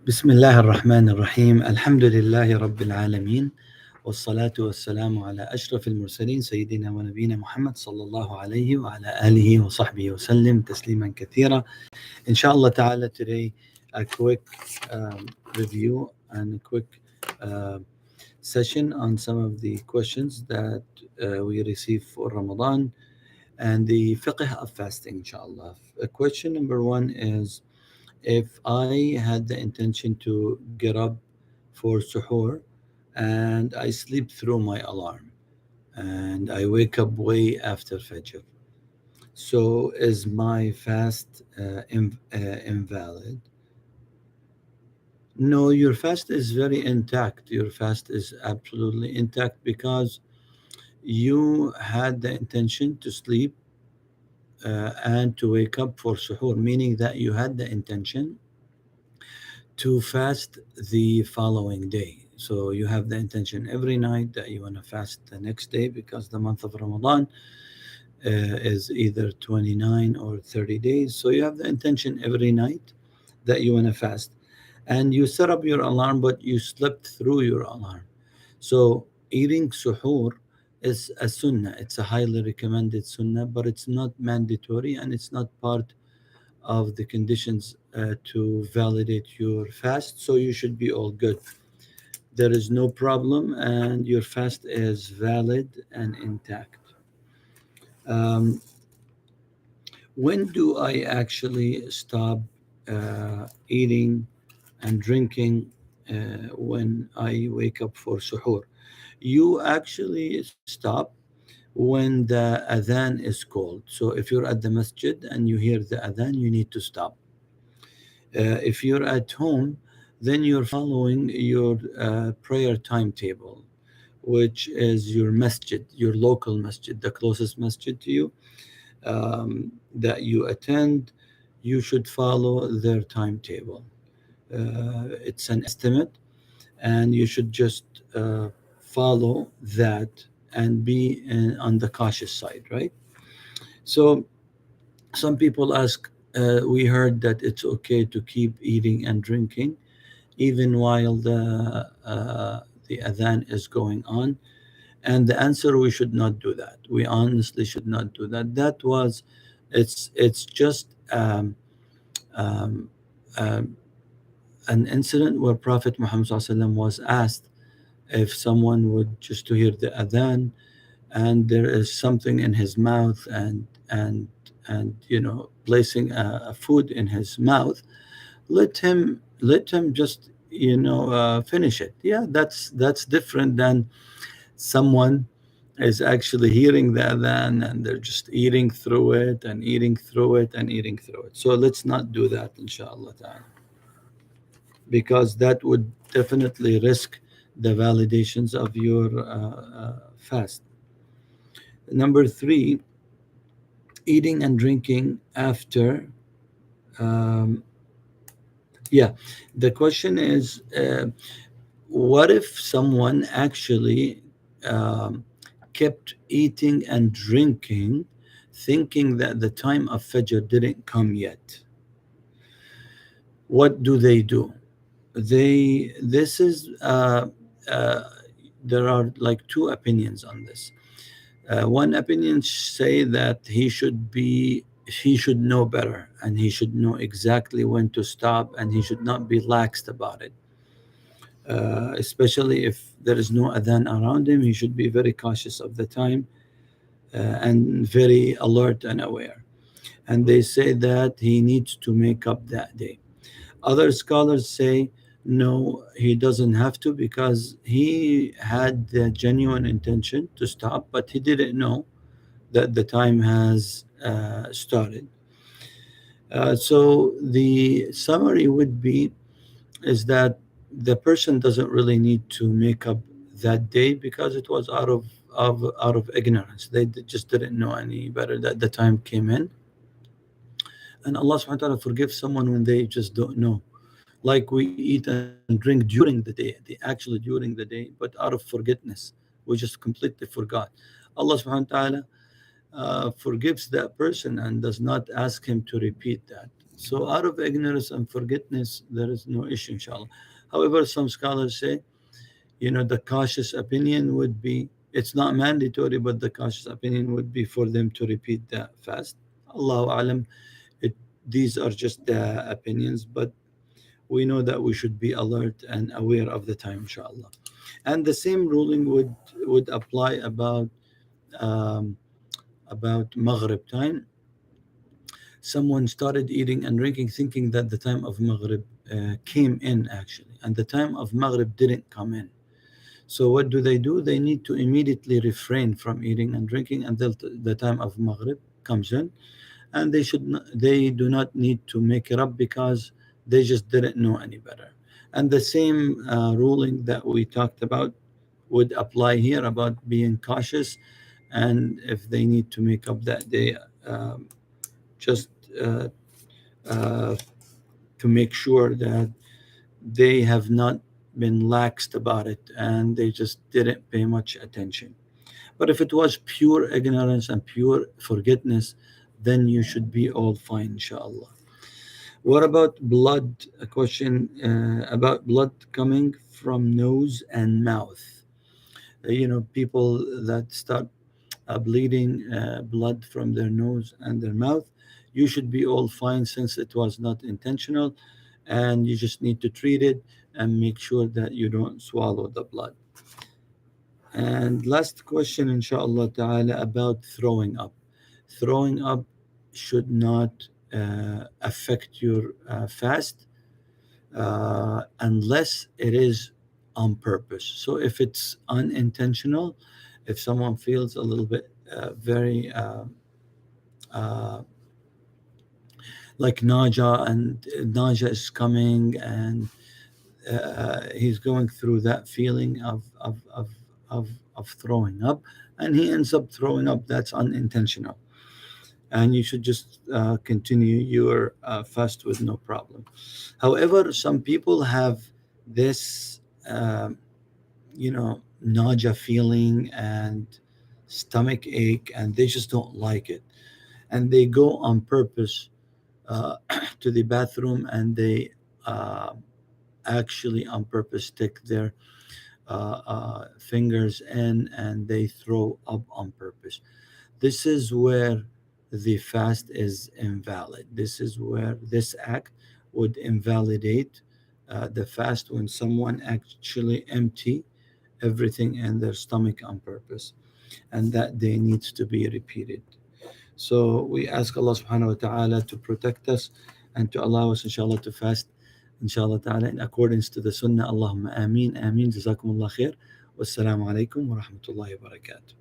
بسم الله الرحمن الرحيم الحمد لله رب العالمين والصلاة والسلام على أشرف المرسلين سيدنا ونبينا محمد صلى الله عليه وعلى آله وصحبه وسلم تسليما كثيرا. Inshallah ta'ala, today a quick review and a quick session on some of the questions that we receive for Ramadan and the fiqh of fasting, inshallah. Question number one is, if I had the intention to get up for suhoor and I sleep through my alarm and I wake up way after Fajr, so is my fast invalid? No, your fast is very intact. Your fast is absolutely intact because you had the intention to sleep and to wake up for suhoor, meaning that you had the intention to fast the following day. So you have the intention every night that you want to fast the next day, because the month of Ramadan is either 29 or 30 days. So you have the intention every night that you want to fast. And you set up your alarm, but you slept through your alarm. So eating suhoor is a sunnah. It's a highly recommended sunnah, but it's not mandatory and it's not part of the conditions to validate your fast. So you should be all good. There is no problem, and your fast is valid and intact. Um, when do I actually stop eating and drinking when I wake up for suhoor? You actually stop when the adhan is called. So if you're at the masjid and you hear the adhan, you need to stop. If you're at home, then you're following your prayer timetable, which is your masjid, your local masjid, the closest masjid to you that you attend. You should follow their timetable. It's an estimate, and you should just follow that and be on the cautious side, right? So some people ask, we heard that it's okay to keep eating and drinking even while the adhan is going on, and the answer, we should not do that. We honestly should not do that. It's just um, um, an incident where Prophet Muhammad SAW was asked if someone would just to hear the adhan and there is something in his mouth, and placing a food in his mouth, let him just finish it. Yeah, that's different than someone is actually hearing the adhan and they're just eating through it and eating through it and eating through it. So let's not do that, inshallah ta'ala, because that would definitely risk the validations of your fast. Number three, eating and drinking after. Um, yeah, the question is, what if someone actually kept eating and drinking, thinking that the time of Fajr didn't come yet? What do they do? This is uh, there are like two opinions on this. One opinion say that he should know better, and he should know exactly when to stop, and he should not be laxed about it. Especially if there is no adhan around him, he should be very cautious of the time and very alert and aware. And they say that he needs to make up that day. Other scholars say no, he doesn't have to, because he had the genuine intention to stop, but he didn't know that the time has started. So the summary would be is that the person doesn't really need to make up that day, because it was out of ignorance. They just didn't know any better that the time came in. And Allah subhanahu wa ta'ala forgives someone when they just don't know. Like we eat and drink during the day, actually during the day, but out of forgetfulness, we just completely forgot. Allah subhanahu wa ta'ala forgives that person and does not ask him to repeat that. So out of ignorance and forgetfulness, there is no issue, inshallah. However, some scholars say, the cautious opinion would be, it's not mandatory, but the cautious opinion would be for them to repeat the fast. Allahu alam, it, these are just the opinions, but we know that we should be alert and aware of the time, inshallah. And the same ruling would apply um, about Maghrib time. Someone started eating and drinking thinking that the time of Maghrib came in actually, and the time of Maghrib didn't come in. So what do? They need to immediately refrain from eating and drinking until the time of Maghrib comes in, and they do not need to make it up because they just didn't know any better. And the same ruling that we talked about would apply here about being cautious, and if they need to make up that day, just uh, uh, to make sure that they have not been laxed about it and they just didn't pay much attention. But if it was pure ignorance and pure forgetfulness, then you should be all fine, inshallah. What about blood? A question about blood coming from nose and mouth. People that start bleeding blood from their nose and their mouth, you should be all fine since it was not intentional, and you just need to treat it and make sure that you don't swallow the blood. And last question, inshallah ta'ala, about throwing up. Throwing up should not affect your fast unless it is on purpose. So if it's unintentional, if someone feels a little bit very uh, like nausea is coming, and he's going through that feeling of throwing up, and he ends up throwing up, that's unintentional. And you should just continue your fast with no problem. However, some people have this, nausea feeling and stomach ache, and they just don't like it. And they go on purpose uh, to the bathroom, and they uh, actually on purpose stick their fingers in, and they throw up on purpose. This is where the fast is invalid. This is where this act would invalidate the fast, when someone actually empty everything in their stomach on purpose, and that day needs to be repeated. So we ask Allah subhanahu wa ta'ala to protect us and to allow us, inshallah, to fast, inshallah ta'ala, in accordance to the sunnah. Allahumma ameen, ameen. Jazakumullah khair. Wassalamu alaikum wa rahmatullahi wa barakatuh.